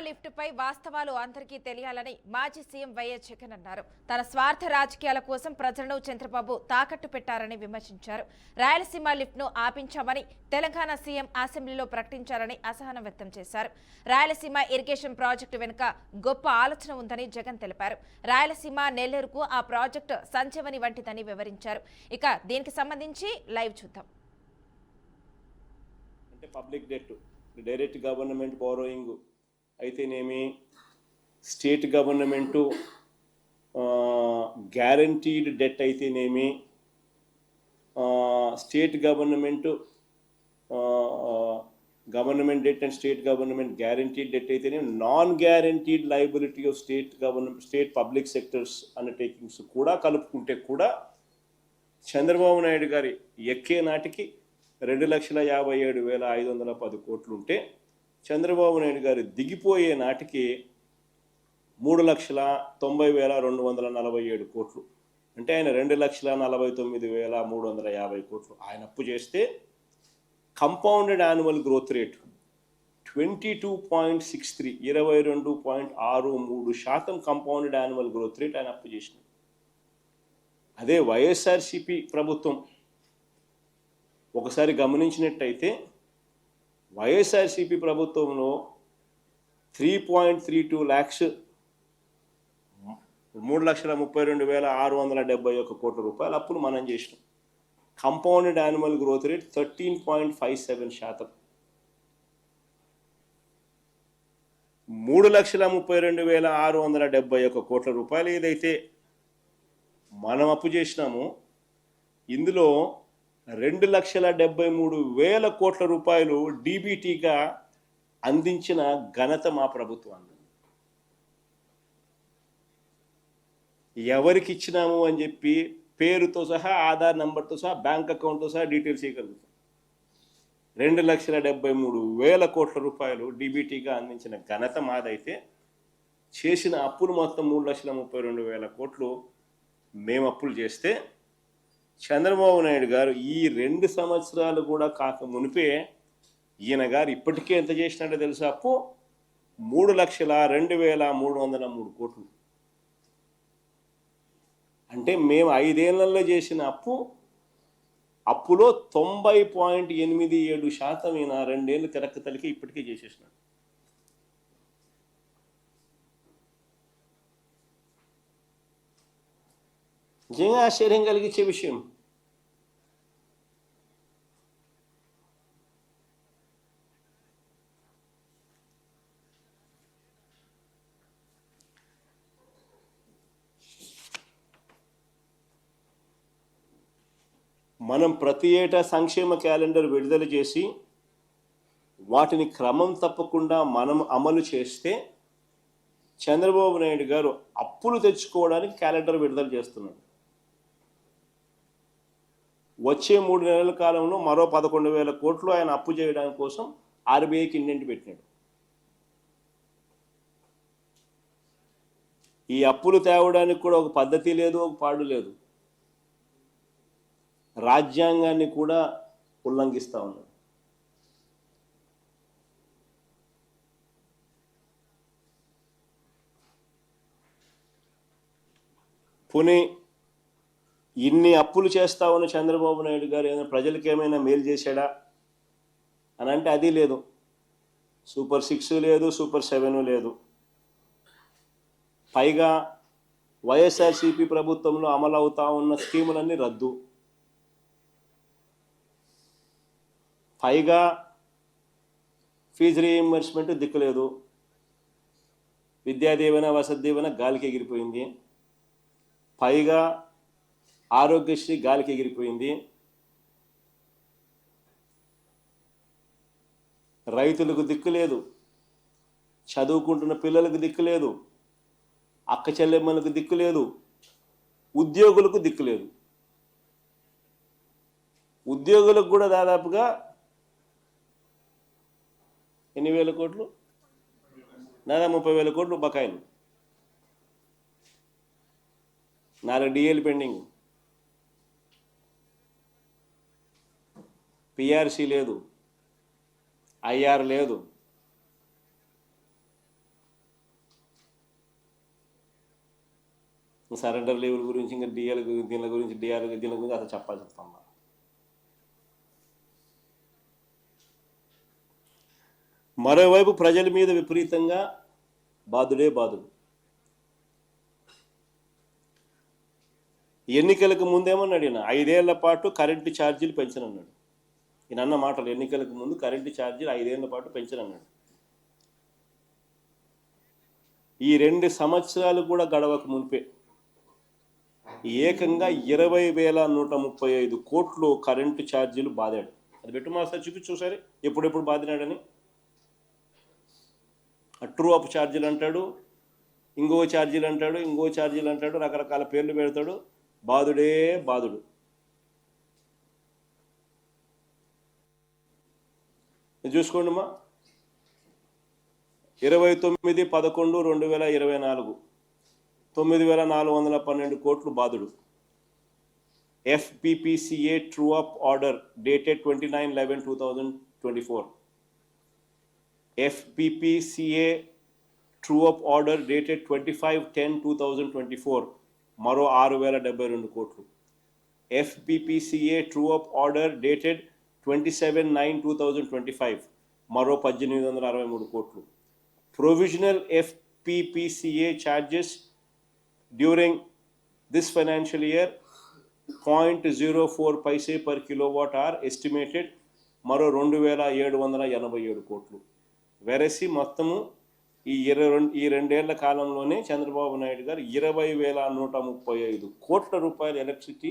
Lift పై వాస్తవాలు అందరికీ తెలియాలని మాజీ సీఎం వైఎస్ జగన్ అన్నారు. తన స్వార్థ రాజకీయాల కోసం ప్రజలను చంద్రబాబు తాకట్టు పెట్టారని విమర్శించారు. రాయలసీమ లిఫ్ట్ ను ఆపించామని తెలంగాణ సీఎం అసెంబ్లీలో ప్రకటించారని అసహనం వ్యక్తం చేశారు. రాయలసీమ ఇరిగేషన్ ప్రాజెక్టు వెనుక గొప్ప ఆలోచన ఉందని జగన్ తెలిపారు. రాయలసీమ నెల్లూరుకు ఆ ప్రాజెక్టు సంజీవని వంటిదని వివరించారు. ఇక దీనికి సంబంధించి లైవ్ చూద్దాం. Public debt, direct government borrowing అయితేనేమి, స్టేట్ గవర్నమెంటు గ్యారంటీడ్ డెట్ అయితేనేమి, state government debt and state government guaranteed debt అయితేనేమి, non guaranteed liability of state public sectors undertakings కూడా కలుపుకుంటే కూడా చంద్రబాబు నాయుడు గారి ఎక్కే నాటికి 2,57,510 కోట్లు ఉంటే చంద్రబాబు నాయుడు గారు దిగిపోయే నాటికి 3,90,247 కోట్లు. అంటే ఆయన 2,49,350 కోట్లు ఆయన అప్పు చేస్తే compounded annual growth rate 22.63 22.63% compounded annual growth rate ఆయన అప్పు చేసినాడు. అదే వైఎస్ఆర్సిపి ప్రభుత్వం ఒకసారి గమనించినట్టయితే వైఎస్ఆర్సిపి ప్రభుత్వంలో 3.32 lakhs 3,32,671 కోట్ల రూపాయల అప్పులు మనం చేసినాం. Compounded annual growth rate 13.57%. 3,32,671 కోట్ల రూపాయలు ఏదైతే మనం అప్పు చేసినామో ఇందులో 2,73,000 కోట్ల రూపాయలు డీబీటీగా అందించిన ఘనత మా ప్రభుత్వాన్ని. ఎవరికి ఇచ్చినాము అని చెప్పి పేరుతో సహా, ఆధార్ నెంబర్తో సహా, బ్యాంక్ అకౌంట్తో సహా డీటెయిల్స్ ఇవ్వగలుగుతాం. 2,73,000 కోట్ల రూపాయలు డీబీటీగా అందించిన ఘనత మాదైతే చేసిన అప్పులు మొత్తం 3,32,000 కోట్లు మేము అప్పులు చేస్తే చంద్రబాబు నాయుడు గారు ఈ 2 సంవత్సరాలు కూడా కాక మునిపే ఈయన గారు ఇప్పటికే ఎంత చేసినట్టు తెలుసా? అప్పు 3,02,303 కోట్లు. అంటే మేము 5 ఏళ్లలో చేసిన అప్పులో 90.87% ఈయన 2 ఏళ్ళు తిరక్క తలికి ఇప్పటికే చేసేసినాడు. నిజంగా ఆశ్చర్యం కలిగించే విషయం. మనం ప్రతి ఏటా సంక్షేమ క్యాలెండర్ విడుదల చేసి వాటిని క్రమం తప్పకుండా మనం అమలు చేస్తే చంద్రబాబు నాయుడు గారు అప్పులు తెచ్చుకోవడానికి క్యాలెండర్ విడుదల చేస్తున్నాడు. వచ్చే 3 నెలల కాలంలో మరో 11,000 కోట్లు ఆయన అప్పు చేయడానికి కోసం ఆర్బీఐకి ఇండెంట్ పెట్టినాడు. ఈ అప్పులు తేవడానికి కూడా ఒక పద్ధతి లేదు, ఒక పాడు లేదు. రాజ్యాంగాన్ని కూడా ఉల్లంఘిస్తూ ఉన్నాడు. పోనీ ఇన్ని అప్పులు చేస్తా ఉన్న చంద్రబాబు నాయుడు గారు ఏమైనా ప్రజలకు ఏమైనా మేలు చేశాడా అని అంటే అది లేదు. సూపర్ 6 లేదు, సూపర్ 7 లేదు. పైగా వైఎస్ఆర్సిపి ప్రభుత్వంలో అమలు అవుతా ఉన్న స్కీములన్నీ రద్దు. పైగా ఫీజు రీయింబర్స్మెంట్ దిక్కులేదు. విద్యాదీవెన, వసతి దీవెన గాలికి ఎగిరిపోయింది. పైగా ఆరోగ్యశ్రీ గాలికి ఎగిరిపోయింది. రైతులకు దిక్కు లేదు, చదువుకుంటున్న పిల్లలకు దిక్కు లేదు, అక్క చెల్లెమ్మలకు దిక్కు లేదు, ఉద్యోగులకు దిక్కు లేదు. ఉద్యోగులకు కూడా దాదాపుగా ఎన్ని వేల కోట్లు, దాదాపు 30,000 కోట్లు బకాయిలు. 4 డిఏలు పెండింగ్. పిఆర్సీ లేదు, ఐఆర్ లేదు, సరెండర్ లీవుల గురించి ఇంకా డిఎల్ దీని గురించి డిఆర్ దీని గురించి అసలు చెప్పాల్సి వస్తాం. మరోవైపు ప్రజల మీద విపరీతంగా బాధుడే బాధుడు. ఎన్నికలకు ముందేమన్నాడు ఈయన 5 ఏళ్ల పాటు కరెంటు ఛార్జీలు పెంచనన్నాడు. ఈయన అన్న మాటలు, ఎన్నికలకు ముందు కరెంటు ఛార్జీలు 5 ఏళ్ల పాటు పెంచనన్నాడు. ఈ 2 సంవత్సరాలు కూడా గడవక మునిపే ఏకంగా 20,135 కోట్లు కరెంటు ఛార్జీలు బాదాడు. అది పెట్టు మాస్టర్ చూపించు ఒకసారి ఎప్పుడెప్పుడు బాదినాడని. ట్రూ అప్ ఛార్జీలు అంటాడు, ఇంకో ఛార్జీలు అంటాడు, రకరకాల పేర్లు పెడతాడు. బాధుడే బాధుడు. చూసుకోండి మా 29/11/2024 9,412 కోట్లు బాధుడు. FPPCA true up order dated 29/11/2024. FPPCA true up order dated 25/10/2024 మరో 6,072 కోట్లు. FPPCA true up order dated 27/9/2025 మరో 1,863 కోట్లు. Provisional FPPCA charges during this financial year 0.04 paise per kilowatt hour estimated మరో 2,787 కోట్లు. వెరసి మొత్తము ఈ 2 ఏళ్ల కాలంలోనే చంద్రబాబు నాయుడు గారు 20,135 కోట్ల రూపాయల ఎలక్ట్రిసిటీ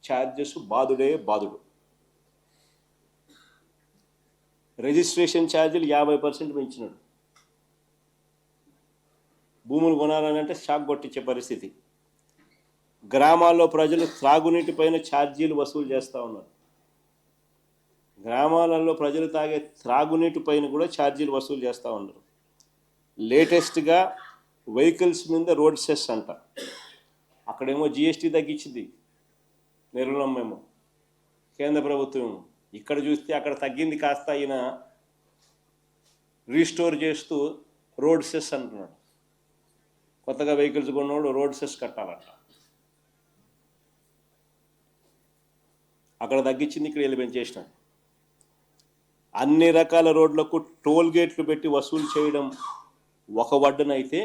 ఛార్జెస్ బాధుడే బాధుడు. రిజిస్ట్రేషన్ ఛార్జీలు 50% పెంచినాడు. భూములు కొనాలంటే షాక్ కొట్టించే పరిస్థితి. గ్రామాల్లో ప్రజలు త్రాగునీటి పైన ఛార్జీలు వసూలు చేస్తూ ఉన్నారు. గ్రామాలలో ప్రజలు తాగే త్రాగునీటి పైన కూడా ఛార్జీలు వసూలు చేస్తూ ఉన్నారు. లేటెస్ట్గా వెహికల్స్ మీద రోడ్ సెస్ అంట. అక్కడేమో GST తగ్గించింది నిర్మలమ్మేమో కేంద్ర ప్రభుత్వం. ఇక్కడ చూస్తే అక్కడ తగ్గింది కాస్త ఈయన రీస్టోర్ చేస్తూ రోడ్ సెస్ అంటున్నాడు. కొత్తగా వెహికల్స్ కొన్నోడు రోడ్ సెస్ కట్టాలంట. అక్కడ తగ్గించింది, ఇక్కడ వెళ్ళి పెంచేసినాడు. అన్ని రకాల రోడ్లకు టోల్ గేట్లు పెట్టి వసూలు చేయడం ఒక వడ్డనైతే,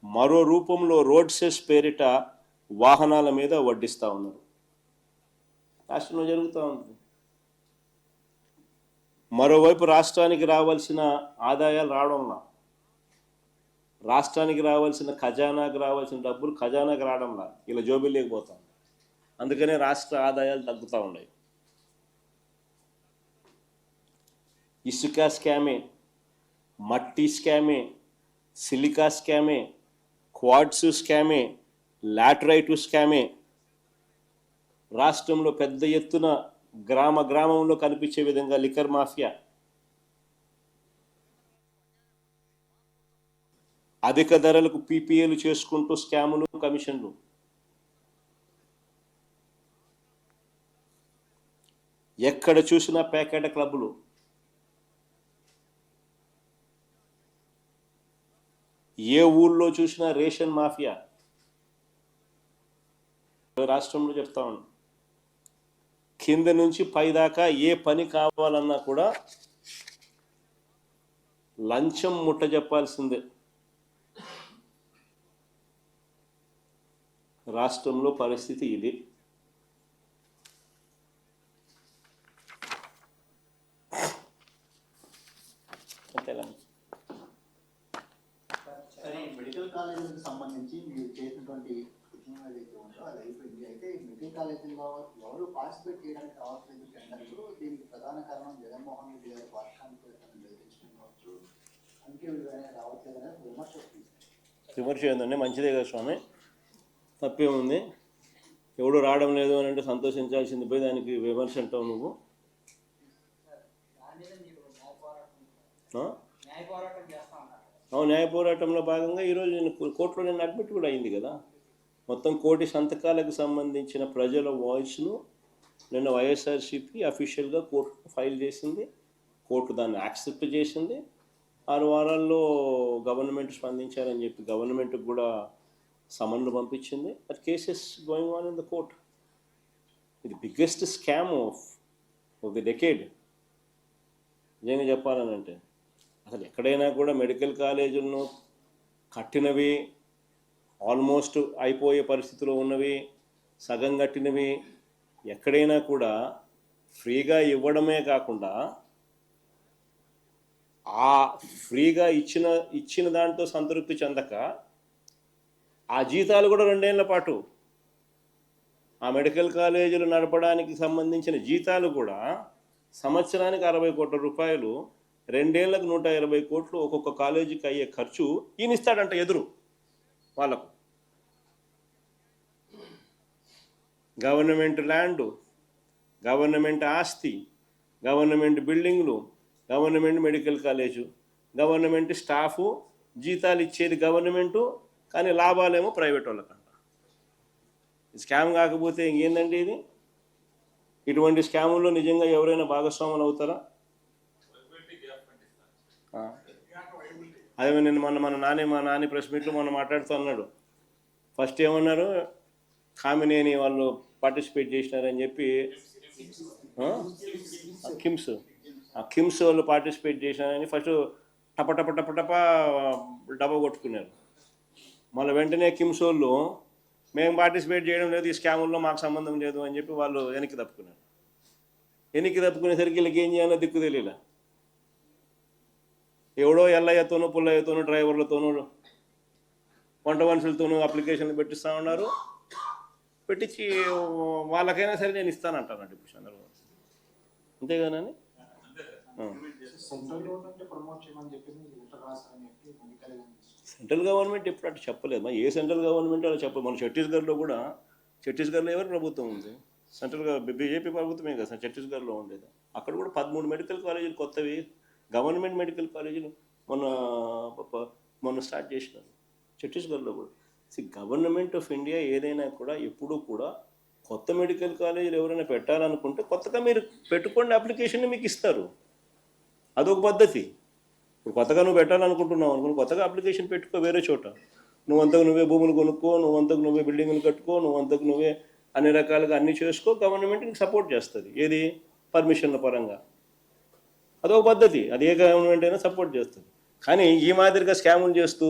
మరో రూపంలో రోడ్ సెస్ పేరిట వాహనాల మీద వడ్డిస్తూ ఉన్నారు. రాష్ట్రంలో జరుగుతూ ఉంది. మరోవైపు రాష్ట్రానికి రావాల్సిన ఆదాయాలు రావడంలా, రాష్ట్రానికి రావాల్సిన ఖజానాకు రావాల్సిన డబ్బులు ఖజానాకు రావడంలా, ఇలా జోబీలు లేకపోతాం. అందుకనే రాష్ట్ర ఆదాయాలు తగ్గుతూ ఉన్నాయి. ఇసుక స్కామే, మట్టి స్కామే, సిలికా స్కామే, క్వాడ్స్ స్కామే, లాటరైట్ స్కామే. రాష్ట్రంలో పెద్ద ఎత్తున గ్రామంలో కనిపించే విధంగా లిక్కర్ మాఫియా, అధిక ధరలకు PPAలు చేసుకుంటూ స్కాములు, కమిషన్లు. ఎక్కడ చూసినా పేకాట క్లబ్బులు. ఏ ఊళ్ళో చూసినా రేషన్ మాఫియా. రాష్ట్రంలో చెప్తా ఉన్నాను, కింద నుంచి పై దాకా ఏ పని కావాలన్నా కూడా లంచం ముట్ట చెప్పాల్సిందే. రాష్ట్రంలో పరిస్థితి ఇది. మెడికల్ కాలేజీలకు సంబంధించి మీరు చేసినటువంటి ఏదైతే ఉందో అది అయిపోయింది. అయితే మెడికల్ కాలేజీలో ఎవరు పార్టిసిపేట్ చేయడానికి రావట్లేదు టెండర్లు. దీనికి ప్రధాన కారణం జగన్మోహన్ రెడ్డి గారి పాఠశాలను నిర్వహించడం కావచ్చు, అందుకే రావట్లేదు అనేది విమర్శ ఏంటంటే మంచిదే కదా స్వామి, తప్పేముంది. ఎవడు రావడం లేదు అని అంటే సంతోషించాల్సింది పోయి దానికి విమర్శ అంటావు నువ్వు. న్యాయ పోరాటంలో భాగంగా ఈరోజు నేను కోర్టులో నేను అడ్మిట్ కూడా అయింది కదా. మొత్తం 1 కోటి సంతకాలకు సంబంధించిన ప్రజల వాయిస్ను నిన్న వైఎస్ఆర్సీపీ అఫీషియల్గా కోర్టు ఫైల్ చేసింది. కోర్టు దాన్ని యాక్సెప్ట్ చేసింది. 6 వారాల్లో గవర్నమెంట్ స్పందించారని చెప్పి గవర్నమెంట్కి కూడా సమన్లు పంపించింది. That cases going on in the court. ఇది biggest scam of the decade. నిజంగా చెప్పాలనంటే అసలు ఎక్కడైనా కూడా మెడికల్ కాలేజీలను కట్టినవి, ఆల్మోస్ట్ అయిపోయే పరిస్థితిలో ఉన్నవి, సగం కట్టినవి ఎక్కడైనా కూడా ఫ్రీగా ఇవ్వడమే కాకుండా ఆ ఫ్రీగా ఇచ్చిన దాంతో సంతృప్తి చెందక ఆ జీతాలు కూడా 2 ఏళ్ల పాటు ఆ మెడికల్ కాలేజీలు నడపడానికి సంబంధించిన జీతాలు కూడా సంవత్సరానికి 60 కోట్ల రూపాయలు, 2 ఏళ్లకు 120 కోట్లు ఒక్కొక్క కాలేజీకి అయ్యే ఖర్చు ఈయన ఇస్తాడంట ఎదురు వాళ్ళకు. గవర్నమెంట్ ల్యాండు, గవర్నమెంట్ ఆస్తి, గవర్నమెంట్ బిల్డింగ్లు, government medical college, government staff, జీతాలు ఇచ్చేది గవర్నమెంటు, కానీ లాభాలేమో ప్రైవేట్ వాళ్ళకంట. స్కామ్ కాకపోతే ఇంకేందండి ఇది? ఇటువంటి స్కాముల్లో నిజంగా ఎవరైనా భాగస్వాములు అవుతారా? అదే నేను మా నాని ప్రెస్ మీట్లో మొన్న మాట్లాడుతూ అన్నాడు. ఫస్ట్ ఏమన్నారు, కామినేని వాళ్ళు పార్టిసిపేట్ చేసినారని చెప్పి కిమ్స్ వాళ్ళు పార్టిసిపేట్ చేసినారని ఫస్ట్ టప డబ్బా కొట్టుకున్నారు. మళ్ళీ వెంటనే కిమ్స్ వాళ్ళు మేము పార్టిసిపేట్ చేయడం లేదు, ఈ స్కాముల్లో మాకు సంబంధం లేదు అని చెప్పి వాళ్ళు వెనక్కి తప్పుకున్నారు. వెనక్కి తప్పుకునేసరికి వీళ్ళకి ఏం చేయాలో దిక్కు తెలియలే. ఎవడో ఎల్లయ్యతోనూ పుల్లయ్యతోనూ డ్రైవర్లతోనూ వంట మనుషులతోనూ అప్లికేషన్లు పెట్టిస్తూ ఉన్నారు. పెట్టించి వాళ్ళకైనా సరే నేను ఇస్తానంటానండి ఇప్పుడు చంద్రబాబు. అంతేగానని సెంట్రల్ గవర్నమెంట్ ఎప్పుడు అటు చెప్పలేదు. ఏ సెంట్రల్ గవర్నమెంట్ అలా చెప్పలేదు. మన ఛత్తీస్గఢ్లో ఎవరి ప్రభుత్వం ఉంది? సెంట్రల్ బీజేపీ ప్రభుత్వమే కదా ఛత్తీస్గఢ్లో ఉండేది. అక్కడ కూడా 13 మెడికల్ కాలేజీలు కొత్తవి, గవర్నమెంట్ మెడికల్ కాలేజీలు మొన్న స్టార్ట్ చేసినారు ఛత్తీస్గఢ్లో కూడా. గవర్నమెంట్ ఆఫ్ ఇండియా ఏదైనా కూడా ఎప్పుడూ కూడా కొత్త మెడికల్ కాలేజీలు ఎవరైనా పెట్టాలనుకుంటే కొత్తగా మీరు పెట్టుకోండి, అప్లికేషన్ మీకు ఇస్తారు. అదొక పద్ధతి. ఇప్పుడు కొత్తగా నువ్వు పెట్టాలనుకుంటున్నావు అనుకుని కొత్తగా అప్లికేషన్ పెట్టుకో వేరే చోట. నువ్వంతకు నువ్వే భూములు కొనుక్కో, నువ్వంతకు నువ్వే బిల్డింగ్లు కట్టుకో, నువ్వంతకు నువ్వే అన్ని రకాలుగా అన్నీ చేసుకో. గవర్నమెంట్ నీకు సపోర్ట్ చేస్తుంది. ఏది? పర్మిషన్ల పరంగా. అదొక పద్ధతి. అది ఏ గవర్నమెంట్ అయినా సపోర్ట్ చేస్తుంది. కానీ ఈ మాదిరిగా స్కాములు చేస్తూ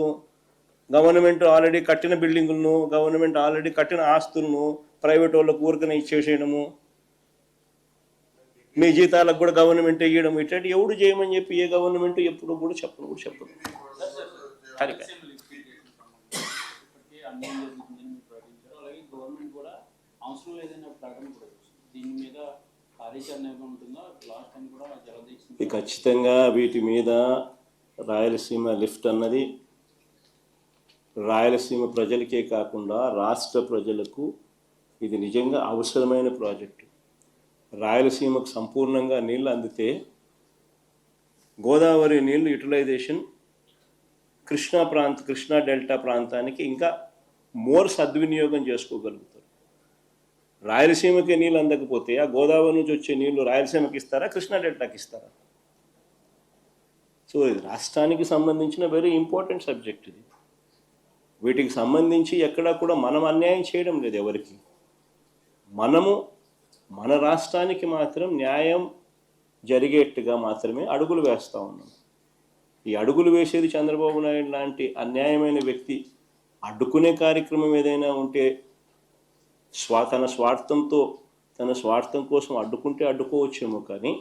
గవర్నమెంట్ ఆల్రెడీ కట్టిన బిల్డింగులను, గవర్నమెంట్ ఆల్రెడీ కట్టిన ఆస్తులను ప్రైవేట్ వాళ్ళకు ఊరికనే ఇచ్చేసేయడము, మీ జీతాలకు కూడా గవర్నమెంట్ ఇవ్వడం, ఇట్లాంటి ఎవడు చేయమని చెప్పి ఏ గవర్నమెంట్ ఎప్పుడు కూడా చెప్పదు. ఖచ్చితంగా వీటి మీద రాయలసీమ లిఫ్ట్ అన్నది రాయలసీమ ప్రజలకే కాకుండా రాష్ట్ర ప్రజలకు ఇది నిజంగా అవసరమైన ప్రాజెక్టు. రాయలసీమకు సంపూర్ణంగా నీళ్ళు అందితే గోదావరి నీళ్లు యూటిలైజేషన్ కృష్ణా డెల్టా ప్రాంతానికి ఇంకా మోర్ సద్వినియోగం చేసుకోగలుగుతారు. రాయలసీమకి నీళ్ళు అందకపోతే ఆ గోదావరి నుంచి వచ్చే నీళ్లు రాయలసీమకి ఇస్తారా, కృష్ణా డెల్టాకి ఇస్తారా? సో ఇది రాష్ట్రానికి సంబంధించిన వెరీ ఇంపార్టెంట్ సబ్జెక్ట్ ఇది. వీటికి సంబంధించి ఎక్కడా కూడా మనం అన్యాయం చేయడం లేదు ఎవరికి. మనము మన రాష్ట్రానికి మాత్రం న్యాయం జరిగేట్టుగా మాత్రమే అడుగులు వేస్తూ ఉన్నాం. ఈ అడుగులు వేసేది చంద్రబాబు నాయుడు లాంటి అన్యాయమైన వ్యక్తి అడ్డుకునే కార్యక్రమం ఏదైనా ఉంటే తన స్వార్థం కోసం అడ్డుకుంటే అడ్డుకోవచ్చేమో, కానీ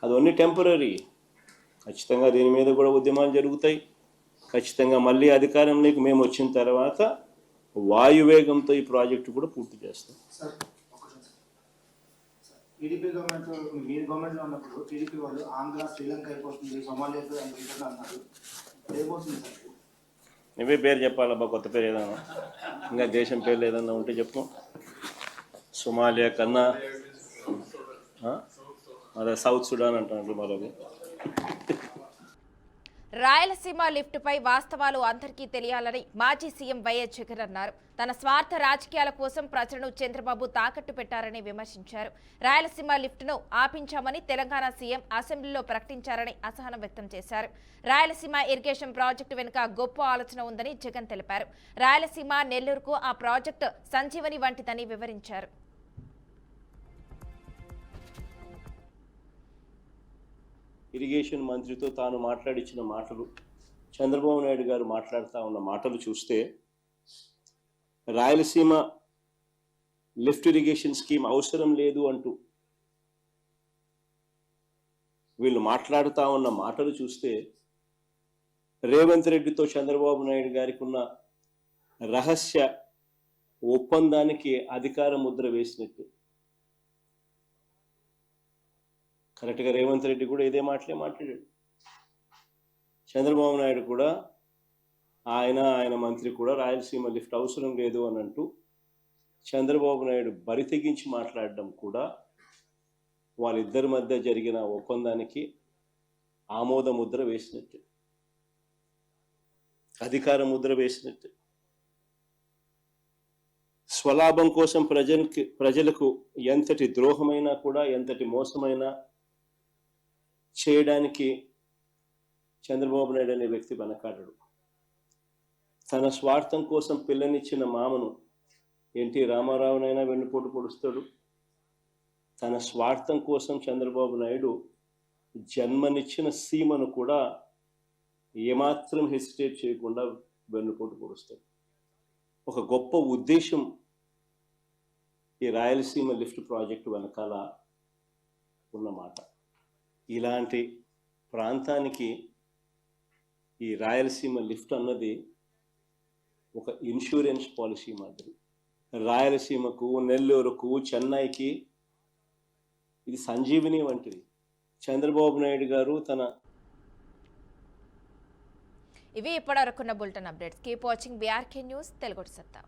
అదన్నీ టెంపరీ. ఖచ్చితంగా దీని మీద కూడా ఉద్యమాలు జరుగుతాయి. ఖచ్చితంగా మళ్ళీ అధికారంలోకి మేము వచ్చిన తర్వాత వాయువేగంతో ఈ ప్రాజెక్టు కూడా పూర్తి చేస్తాం. టీడీపీ గవర్నమెంట్, మీరు గవర్నమెంట్లో ఉన్నప్పుడు టీడీపీ వాళ్ళు ఆంధ్ర శ్రీలంక అయిపోతుంది, సోమాలియా అన్నారు. ఏమవుతుంది సార్? నువ్వే పేరు చెప్పాలబ్బా, కొత్త పేరు ఏదన్నా, ఇంకా దేశం పేర్లు ఏదన్నా ఉంటే చెప్పు. సోమాలియా కన్నా అదే సౌత్ సుడాన్ అంటున్నారు మరొకటి. రాయలసీమ లిఫ్టుపై వాస్తవాలు అందరికీ తెలియాలని మాజీ సీఎం వైఎస్ జగన్ అన్నారు. తన స్వార్థ రాజకీయాల కోసం ప్రజలను చంద్రబాబు తాకట్టు పెట్టారని విమర్శించారు. రాయలసీమ లిఫ్టును ఆపించామని తెలంగాణ సీఎం అసెంబ్లీలో ప్రకటించారని అసహనం వ్యక్తం చేశారు. రాయలసీమ ఇరిగేషన్ ప్రాజెక్టు వెనుక గొప్ప ఆలోచన ఉందని జగన్ తెలిపారు. రాయలసీమ నెల్లూరుకు ఆ ప్రాజెక్టు సంజీవని వంటిదని వివరించారు. ఇరిగేషన్ మంత్రితో తాను మాట్లాడించిన మాటలు, చంద్రబాబు నాయుడు గారు మాట్లాడుతూ ఉన్న మాటలు చూస్తే రాయలసీమ లిఫ్ట్ ఇరిగేషన్ స్కీమ్ అవసరం లేదు అంటూ వీళ్ళు మాట్లాడుతూ ఉన్న మాటలు చూస్తే రేవంత్ రెడ్డితో చంద్రబాబు నాయుడు గారికి ఉన్న రహస్య ఒప్పందానికి అధికార ముద్ర వేసినట్టు. కరెక్ట్గా రేవంత్ రెడ్డి కూడా ఇదే మాట్లాడాడు. చంద్రబాబు నాయుడు కూడా ఆయన మంత్రి కూడా రాయలసీమ లిఫ్ట్ అవసరం లేదు అని అంటూ చంద్రబాబు నాయుడు బరి తెగించి మాట్లాడడం కూడా వాళ్ళిద్దరి మధ్య జరిగిన ఒప్పందానికి ఆమోద ముద్ర వేసినట్టు, అధికార ముద్ర వేసినట్టు. స్వలాభం కోసం ప్రజలకు ఎంతటి ద్రోహమైనా కూడా, ఎంతటి మోసమైనా చేయడానికి చంద్రబాబు నాయుడు అనే వ్యక్తి వెనకాడడు. తన స్వార్థం కోసం పిల్లనిచ్చిన మామను ఎన్టీ రామారావునైనా వెన్నుపోటు పొడుస్తాడు. తన స్వార్థం కోసం చంద్రబాబు నాయుడు జన్మనిచ్చిన సీమను కూడా ఏమాత్రం హెసిటేట్ చేయకుండా వెన్నుపోటు పొడుస్తాడు. ఒక గొప్ప ఉద్దేశం ఈ రాయలసీమ లిఫ్ట్ ప్రాజెక్టు వెనకాల ఉన్నమాట. ఇలాంటి ప్రాంతానికి ఈ రాయలసీమ లిఫ్ట్ అన్నది ఒక ఇన్సూరెన్స్ పాలసీ మాదిరి. రాయలసీమకు, నెల్లూరుకు, చెన్నైకి ఇది సంజీవిని వంటిది. చంద్రబాబు నాయుడు గారు ఇవి ఇప్పటివరకున్న bulletin updates. Keep watching BRK news Telugu సత్తా.